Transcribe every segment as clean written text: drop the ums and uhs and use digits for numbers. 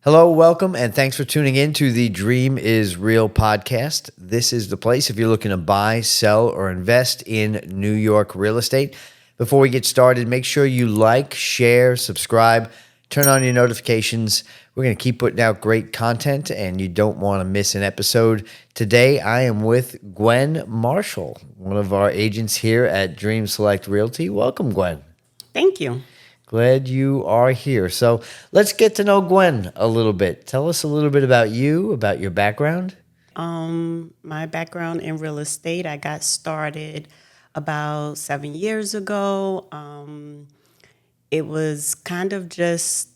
Hello, welcome, and thanks for tuning in to the Dream is Real podcast. This is the place if you're looking to buy, sell, or invest in New York real estate. Before we get started, make sure you like, share, subscribe, turn on your notifications. We're going to keep putting out great content, and you don't want to miss an episode. Today, I am with Gwen Marshall, one of our agents here at Dream Select Realty. Welcome, Gwen. Thank you. Glad you are here. So let's get to know Gwen a little bit. Tell us a little bit about you, about your background. My background in real estate, I got started about 7 years ago. It was kind of just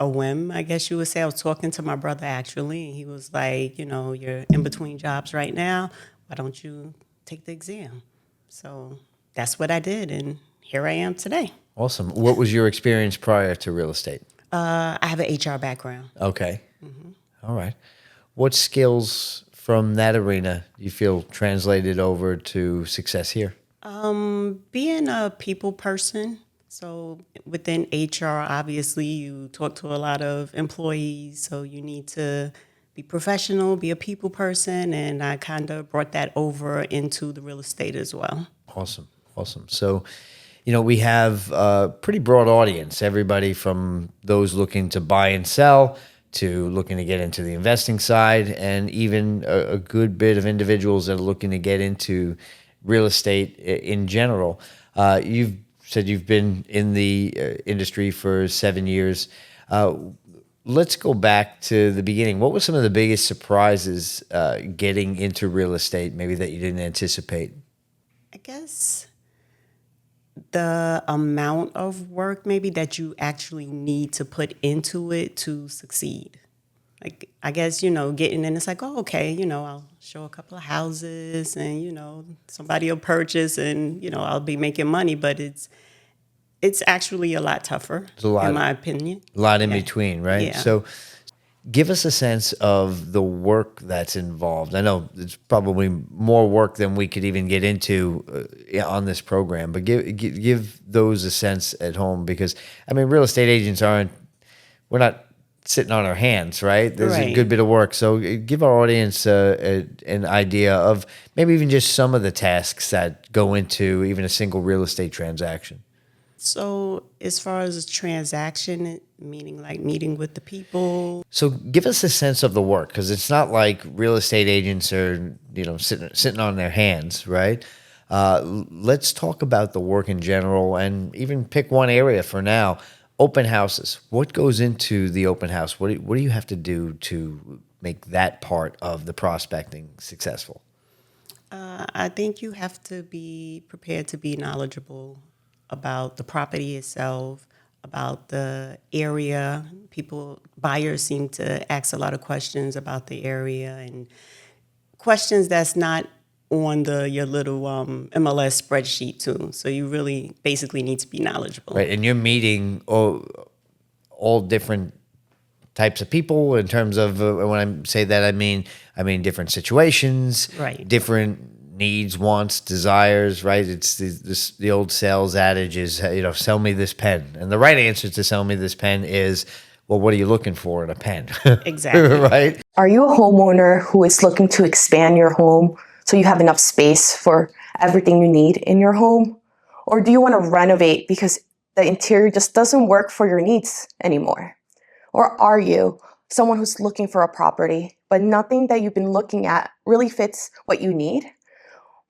a whim, I guess you would say. I was talking to my brother actually, and he was like, you're in between jobs right now. Why don't you take the exam? So that's what I did, and here I am today. Awesome. What was your experience prior to real estate? I have an HR background. Okay. All right. What skills from that arena do you feel translated over to success here? Being a people person. So within HR, obviously, you talk to a lot of employees, so you need to be professional, be a people person, and I kind of brought that over into the real estate as well. Awesome. Awesome. So, we have a pretty broad audience, everybody from those looking to buy and sell to looking to get into the investing side, and even a good bit of individuals that are looking to get into real estate in general. You've said you've been in the industry for 7 years. Let's go back to the beginning. What were some of the biggest surprises getting into real estate, maybe that you didn't anticipate? I guess the amount of work maybe that you actually need to put into it to succeed. Like, I guess, getting in, it's like, oh, okay, I'll show a couple of houses and, somebody will purchase and, I'll be making money, but it's actually a lot tougher, in my opinion. A lot in between, right? Yeah. So give us a sense of the work that's involved. I know it's probably more work than we could even get into on this program, but give those a sense at home, because, real estate agents we're not sitting on our hands, right? There's a good bit of work. So give our audience an idea of maybe even just some of the tasks that go into even a single real estate transaction. So as far as a transaction, meaning like meeting with the people. So give us a sense of the work, because it's not like real estate agents are, sitting on their hands, right? Let's talk about the work in general and even pick one area for now. Open houses. What goes into the open house? What do you have to do to make that part of the prospecting successful? I think you have to be prepared to be knowledgeable about the property itself, about the area. Buyers seem to ask a lot of questions about the area and questions that's not on your little MLS spreadsheet too. So you really basically need to be knowledgeable. Right, and you're meeting all different types of people in terms of when I say that, I mean different situations, Right. different needs, wants, desires, right? It's the old sales adage is, sell me this pen. And the right answer to sell me this pen is, well, what are you looking for in a pen? Exactly. Right? Are you a homeowner who is looking to expand your home so you have enough space for everything you need in your home? Or do you want to renovate because the interior just doesn't work for your needs anymore? Or are you someone who's looking for a property, but nothing that you've been looking at really fits what you need?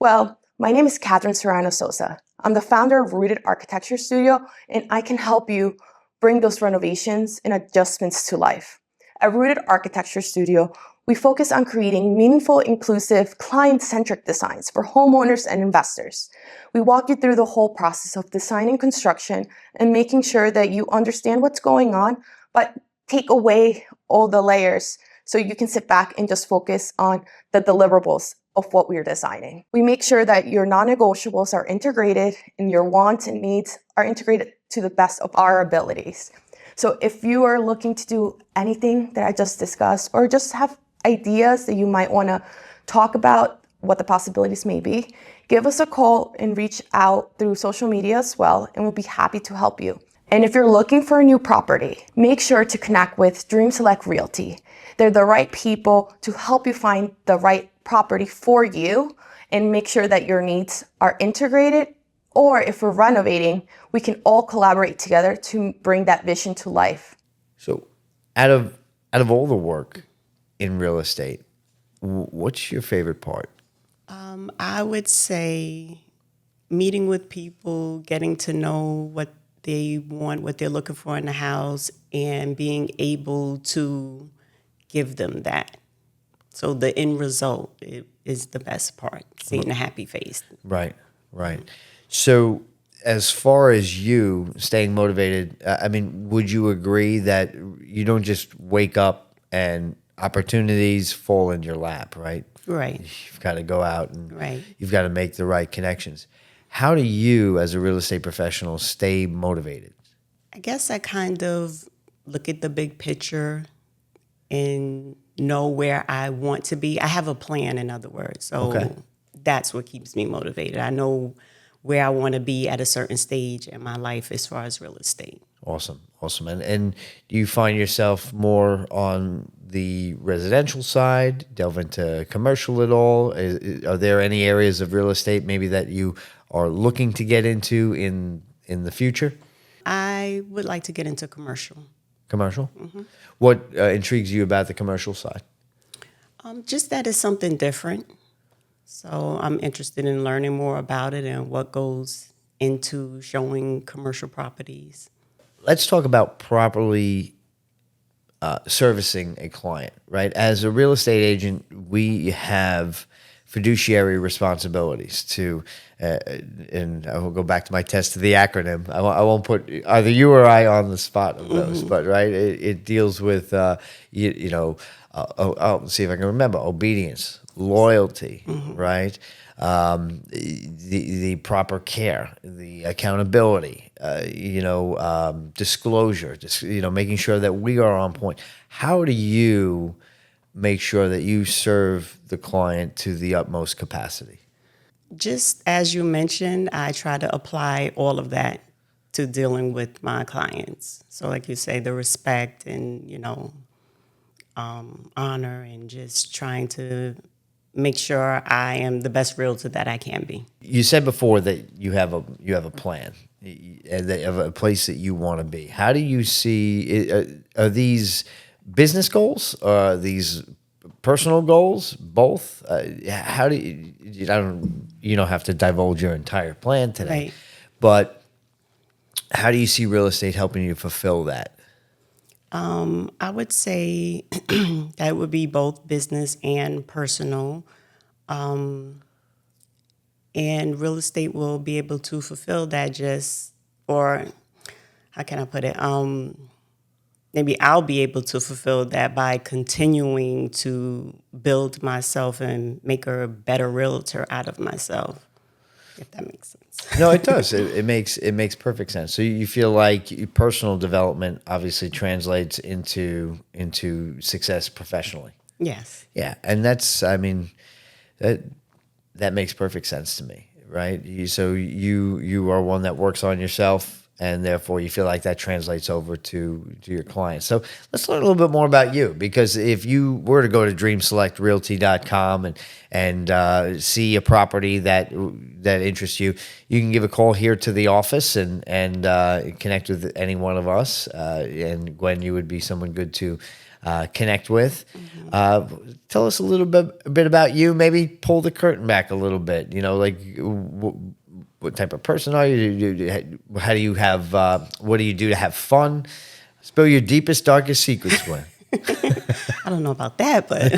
Well, my name is Catherine Serrano Sosa. I'm the founder of Rooted Architecture Studio, and I can help you bring those renovations and adjustments to life. At Rooted Architecture Studio, we focus on creating meaningful, inclusive, client-centric designs for homeowners and investors. We walk you through the whole process of design and construction and making sure that you understand what's going on, but take away all the layers so you can sit back and just focus on the deliverables of what we're designing. We make sure that your non-negotiables are integrated and your wants and needs are integrated to the best of our abilities. So if you are looking to do anything that I just discussed, or just have ideas that you might want to talk about what the possibilities may be, give us a call and reach out through social media as well, and we'll be happy to help you. And if you're looking for a new property, make sure to connect with Dream Select Realty. They're the right people to help you find the right property for you and make sure that your needs are integrated. Or if we're renovating, we can all collaborate together to bring that vision to life. So, out of all the work in real estate, what's your favorite part? I would say meeting with people, getting to know what they want, what they're looking for in the house, and being able to give them that. So the end result is the best part, seeing the happy face. Right, right. So, as far as you staying motivated, I mean, would you agree that you don't just wake up and opportunities fall in your lap, right? Right. You've got to go out and Right. you've got to make the right connections. How do you, as a real estate professional, stay motivated? I guess I kind of look at the big picture and know where I want to be. I have a plan, in other words. So Okay. that's what keeps me motivated. I know where I want to be at a certain stage in my life as far as real estate. Awesome, awesome. And do you find yourself more on the residential side, delve into commercial at all? Are there any areas of real estate maybe that you are looking to get into in the future? I would like to get into commercial. Commercial? What intrigues you about the commercial side? Just that it's something different. So I'm interested in learning more about it and what goes into showing commercial properties. Let's talk about properly servicing a client, right? As a real estate agent, we have fiduciary responsibilities to, and I will go back to my test of the acronym. I won't put either you or I on the spot of those, but right, it deals with, I'll see if I can remember, obedience, loyalty, right? The proper care, the accountability, disclosure, just, making sure that we are on point. How do you make sure that you serve the client to the utmost capacity? Just as you mentioned, I try to apply all of that to dealing with my clients. So like you say, the respect and, honor and just trying to make sure I am the best realtor that I can be. You said before that you have a plan, and that you have a place that you want to be. How do you see? Are these business goals? Are these personal goals? Both? How do you? You don't have to divulge your entire plan today, Right. but how do you see real estate helping you fulfill that? I would say that would be both business and personal. And real estate will be able to fulfill that or how can I put it? Maybe I'll be able to fulfill that by continuing to build myself and make a better realtor out of myself, if that makes sense. No, it does. It makes perfect sense. So you feel like personal development obviously translates into success professionally. Yes. Yeah, and that makes perfect sense to me, right? So you are one that works on yourself, and therefore you feel like that translates over to your clients. So let's learn a little bit more about you, because if you were to go to dreamselectrealty.com and see a property that interests you, you can give a call here to the office and connect with any one of us. And Gwen, you would be someone good to connect with. Tell us a little bit about you. Maybe pull the curtain back a little bit. What type of person are you? How do you have? What do you do to have fun? Spill your deepest, darkest secrets, Gwen. I don't know about that, but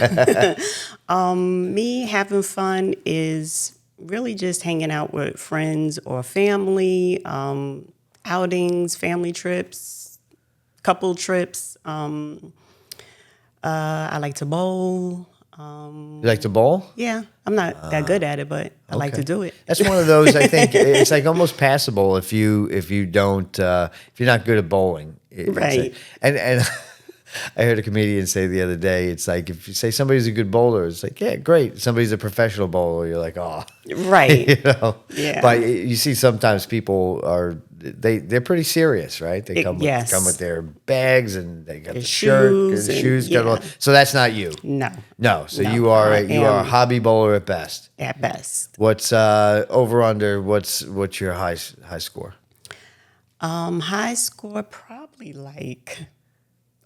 me having fun is really just hanging out with friends or family, outings, family trips, couple trips. I like to bowl. You like to bowl? Yeah, I'm not that good at it, but I like to do it. That's one of those. I think it's like almost passable if you don't if you're not good at bowling. Right. And I heard a comedian say the other day, it's like if you say somebody's a good bowler, it's like, yeah, great. Somebody's a professional bowler, you're like, oh, Right. you know. Yeah. But you see, sometimes people are they're pretty serious, right? They come with Yes. their bags and they got The the shirt, shoes the and shoes, got all. yeah. So that's not you. No. No. So No. you are a hobby bowler at best. At best. What's over under? What's your high score? High score probably like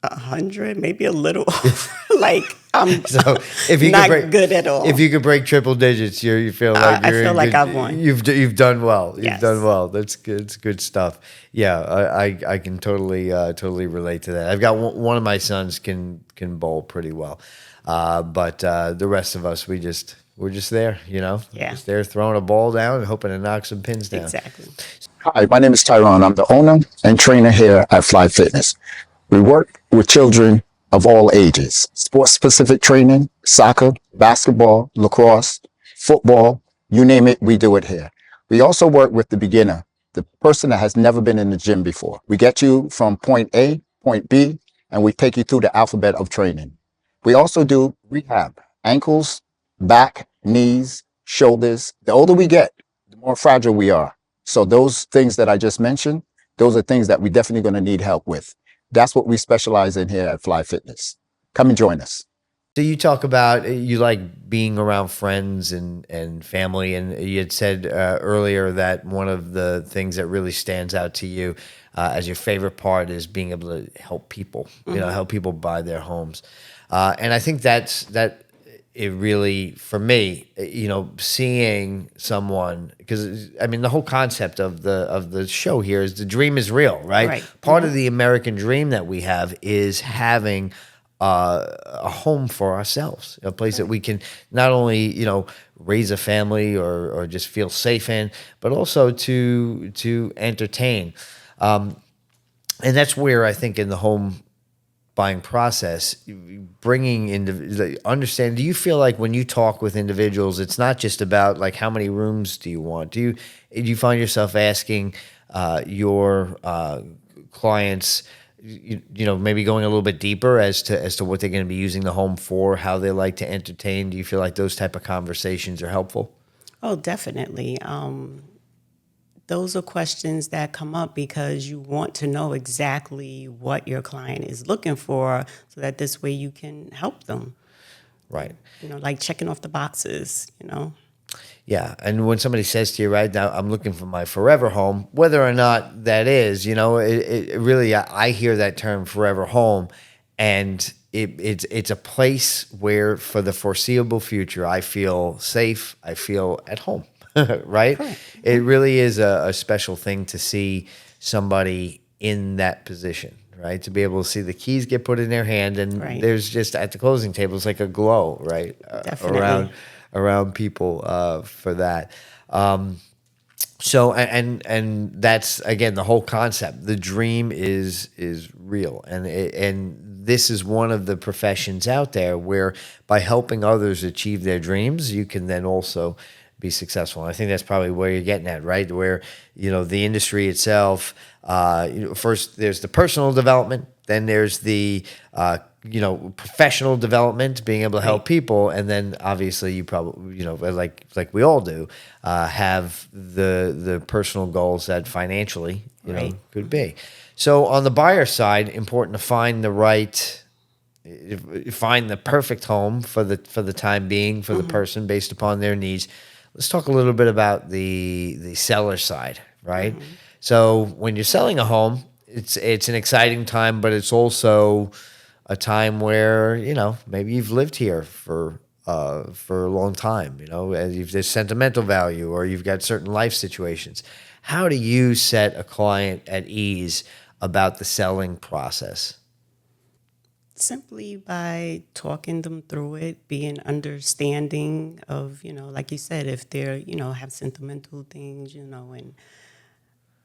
100, maybe a little over. Like I'm So if you not could break, good at all. if you could break triple digits, you feel like I you're feel in like good, I've won. You've done well. You've Yes. done well. That's good. It's good stuff. Yeah, I can totally relate to that. I've got one of my sons can bowl pretty well, but the rest of us we're just there. Yeah. Just there throwing a ball down and hoping to knock some pins down. Exactly. Hi, my name is Tyrone. I'm the owner and trainer here at Fly Fitness. We work with children of all ages, sports-specific training, soccer, basketball, lacrosse, football, you name it, we do it here. We also work with the beginner, the person that has never been in the gym before. We get you from point A, point B, and we take you through the alphabet of training. We also do rehab, ankles, back, knees, shoulders. The older we get, the more fragile we are. So those things that I just mentioned, those are things that we're definitely going to need help with. That's what we specialize in here at Fly Fitness. Come and join us. So you talk about you like being around friends and family, and you had said earlier that one of the things that really stands out to you as your favorite part is being able to help people, help people buy their homes. And I think that it really, for me, seeing someone, because I mean the whole concept of the show here is the dream is real, right? Right. Part of the American dream that we have is having a home for ourselves, a place that we can not only raise a family or just feel safe in, but also to entertain. And that's where I think in the home buying process, bringing into understand. Do you feel like when you talk with individuals, it's not just about like how many rooms do you want? Do you find yourself asking your clients, maybe going a little bit deeper as to what they're going to be using the home for, how they like to entertain? Do you feel like those type of conversations are helpful? Oh, definitely. Those are questions that come up because you want to know exactly what your client is looking for so that this way you can help them. Right. Like checking off the boxes, Yeah, and when somebody says to you, right now, I'm looking for my forever home, whether or not that is, it really, I hear that term forever home, and it's a place where for the foreseeable future, I feel safe, I feel at home, right? Correct. It really is a special thing to see somebody in that position, right? To be able to see the keys get put in their hand, and Right. there's just at the closing table, it's like a glow, right? Definitely. Around people for that. So and that's again the whole concept. The dream is real, and this is one of the professions out there where by helping others achieve their dreams, you can then also be successful. And I think that's probably where you're getting at, right? Where the industry itself. First there's the personal development, then there's the professional development, being able to help people, and then obviously you probably like we all do have the personal goals that financially Right. could be. So on the buyer side, important to find find the perfect home for the time being for the person based upon their needs. Let's talk a little bit about the seller side, right? So when you're selling a home, it's an exciting time, but it's also a time where maybe you've lived here for a long time. There's sentimental value, or you've got certain life situations. How do you set a client at ease about the selling process? Simply by talking them through it, being understanding of, like you said, if they're, have sentimental things, and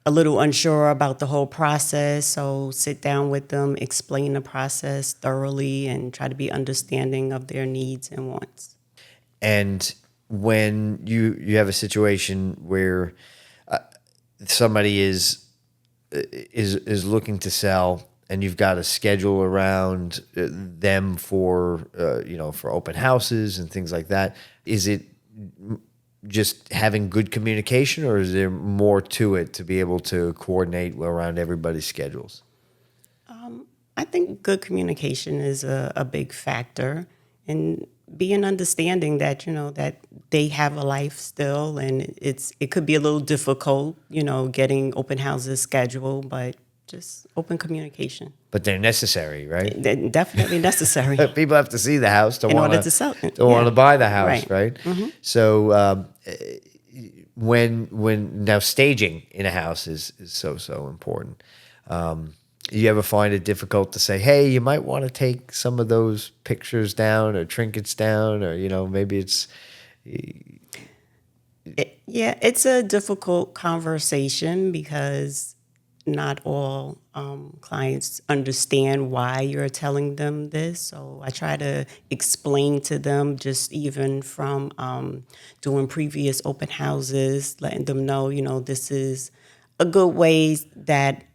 a little unsure about the whole process. So sit down with them, explain the process thoroughly, and try to be understanding of their needs and wants. And when you have a situation where somebody is looking to sell, and you've got a schedule around them for for open houses and things like that, is it just having good communication, or is there more to it to be able to coordinate around everybody's schedules? I think good communication is a big factor, and being understanding that that they have a life still, and it could be a little difficult, getting open houses scheduled, but just open communication. But they're necessary, right? They're definitely necessary People have to see the house to in want order to sell it. to want to Yeah. buy the house, Right. right? So when now staging in a house is so important. You ever find it difficult to say, hey, you might want to take some of those pictures down or trinkets down, or maybe it's Yeah, it's a difficult conversation because not all clients understand why you're telling them this. So I try to explain to them, just even from doing previous open houses, letting them know, this is a good way that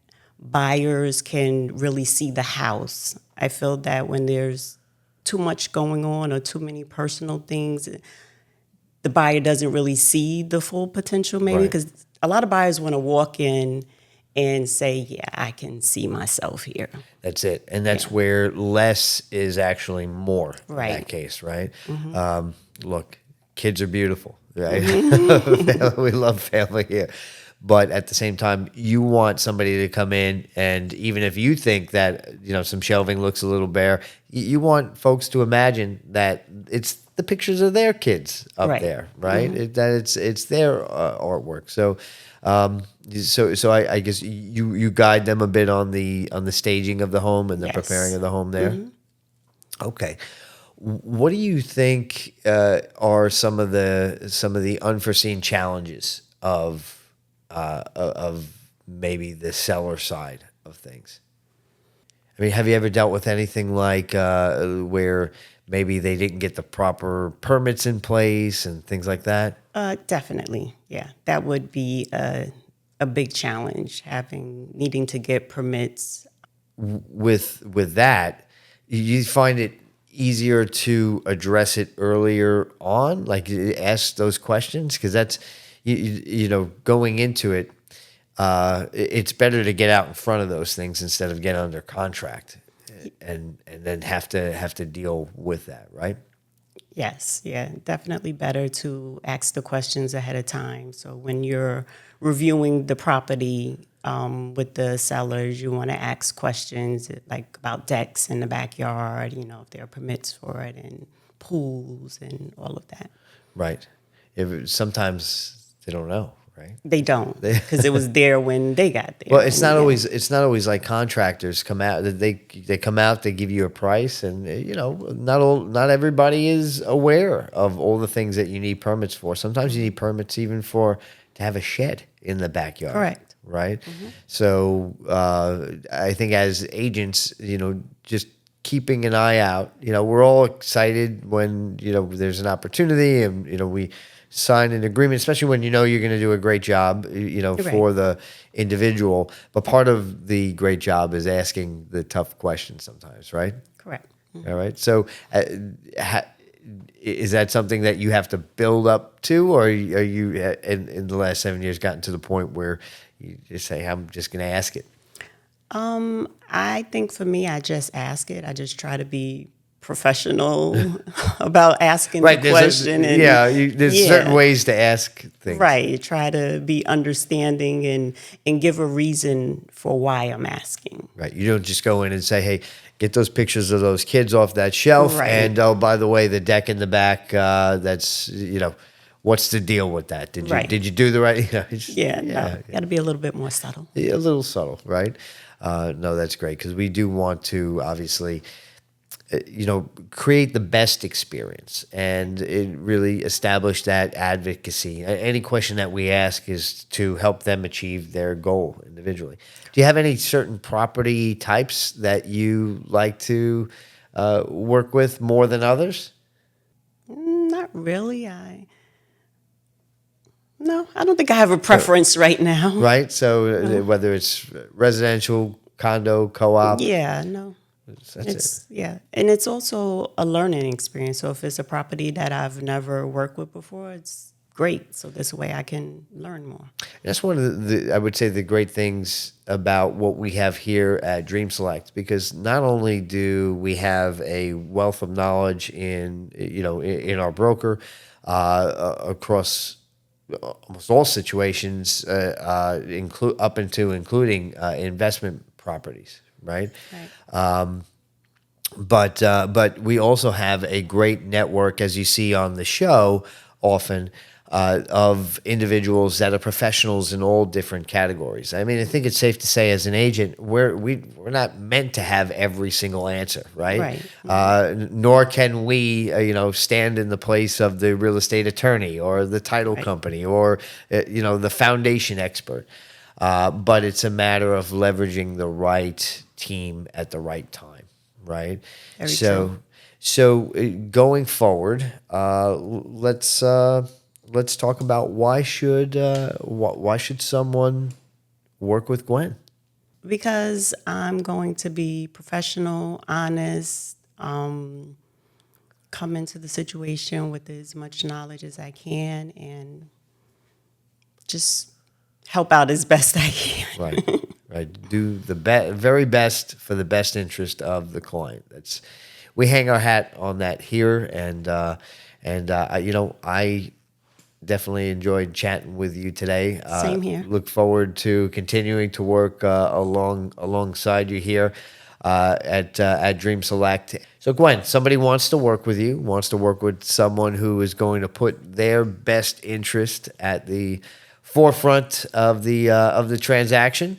buyers can really see the house. I feel that when there's too much going on or too many personal things, the buyer doesn't really see the full potential, maybe, Right. because a lot of buyers want to walk in and say, yeah, I can see myself here. that's it, and that's where less is actually more in Right. that case, right? Look, kids are beautiful, right? We love family here. But at the same time, you want somebody to come in, and even if you think that some shelving looks a little bare, you want folks to imagine that it's the pictures of their kids up Right. there, right? That it's their artwork. So, I guess you guide them a bit on the staging of the home and the Yes. preparing of the home there. Okay. What do you think are some of the unforeseen challenges of maybe the seller side of things? I mean, have you ever dealt with anything like where maybe they didn't get the proper permits in place and things like that? Definitely, yeah. That would be a big challenge, needing to get permits. With that, you find it easier to address it earlier on, like you ask those questions, because that's going into it. It's better to get out in front of those things instead of get under contract and then have to deal with that, right? Yes, yeah, definitely better to ask the questions ahead of time. So when you're reviewing the property with the sellers, you want to ask questions like about decks in the backyard, if there are permits for it, and pools and all of that. Right. Sometimes they don't know, right? They don't, because it was there when they got there. Well, it's And, not yeah. always like contractors come out. They come out, they give you a price, and not everybody is aware of all the things that you need permits for. Sometimes you need permits even to have a shed in the backyard. Correct. Right. So I think as agents, just keeping an eye out. We're all excited when there's an opportunity, and we sign an agreement, especially when you're going to do a great job, for Right. the individual. But part of the great job is asking the tough questions sometimes, right? Correct. All right. So, is that something that you have to build up to, or are you in the last 7 years gotten to the point where you just say, "I'm just going to ask it"? I think for me, I just ask it. I just try to be professional about asking the question. There's certain ways to ask things. Right. Try to be understanding and give a reason for why I'm asking. Right. You don't just go in and say, "Hey, get those pictures of those kids off that shelf," Right. and oh, by the way, the deck in the back. That's what's the deal with that? Right. Did you do the right? No, got to be a little bit more subtle. A little subtle, right? No, that's great, because we do want to obviously, create the best experience and really establish that advocacy. Any question that we ask is to help them achieve their goal individually. Do you have any certain property types that you like to work with more than others? Not really. No, I don't think I have a preference right now. Right? So whether it's residential, condo, co-op. Yeah, no. That's it. Yeah, and it's also a learning experience. So if it's a property that I've never worked with before, it's great. So this way I can learn more. That's one of the I would say the great things about what we have here at Dream Select, because not only do we have a wealth of knowledge in our broker across almost all situations, including investment properties, right? Right. But we also have a great network, as you see on the show often, of individuals that are professionals in all different categories. I mean, I think it's safe to say, as an agent, we're not meant to have every single answer, right? Right. Nor can we, stand in the place of the real estate attorney or the title Right. company or the foundation expert. But it's a matter of leveraging the right team at the right time, right? Very so, true. going forward, let's talk about why should someone work with Gwen? Because I'm going to be professional, honest, come into the situation with as much knowledge as I can, and just help out as best I can. Right. Do the very best for the best interest of the client. We hang our hat on that here, and I definitely enjoyed chatting with you today. Same here. Look forward to continuing to work alongside you here at Dream Select. So, Gwen, somebody wants to work with you, wants to work with someone who is going to put their best interest at the forefront of the transaction.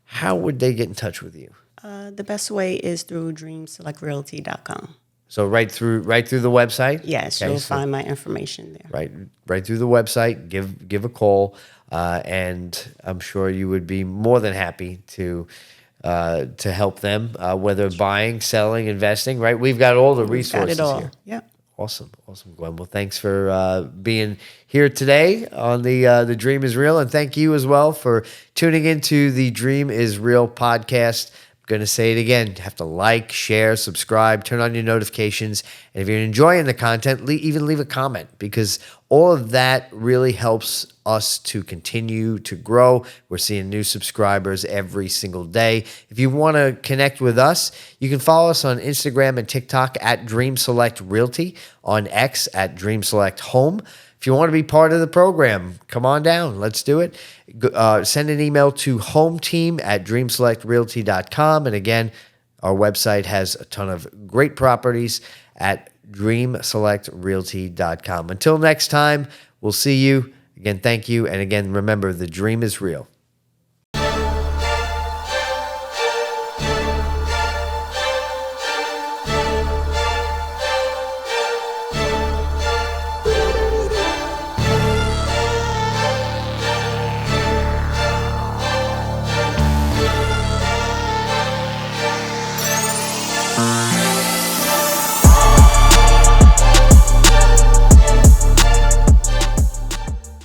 How would they get in touch with you? The best way is through dreamselectrealty.com. So right through the website. Yes, Okay, you'll so find my information there. right through the website. Give a call, and I'm sure you would be more than happy to help them, whether buying, selling, investing. Right, we've got all the We've got resources it all. here. Yep. Awesome, Gwen. Well, thanks for being here today on the Dream is Real, and thank you as well for tuning into the Dream is Real podcast. I'm going to say it again. You have to like, share, subscribe, turn on your notifications, and if you're enjoying the content, even leave a comment, because all of that really helps us to continue to grow. We're seeing new subscribers every single day. If you want to connect with us, you can follow us on Instagram and TikTok at Dream Select Realty, on X at Dream Select Home. If you want to be part of the program, come on down. Let's do it. Send an email to hometeam@dreamselectrealty.com. And again, our website has a ton of great properties at dreamselectrealty.com. Until next time, we'll see you. Again, thank you. And again, remember, the dream is real.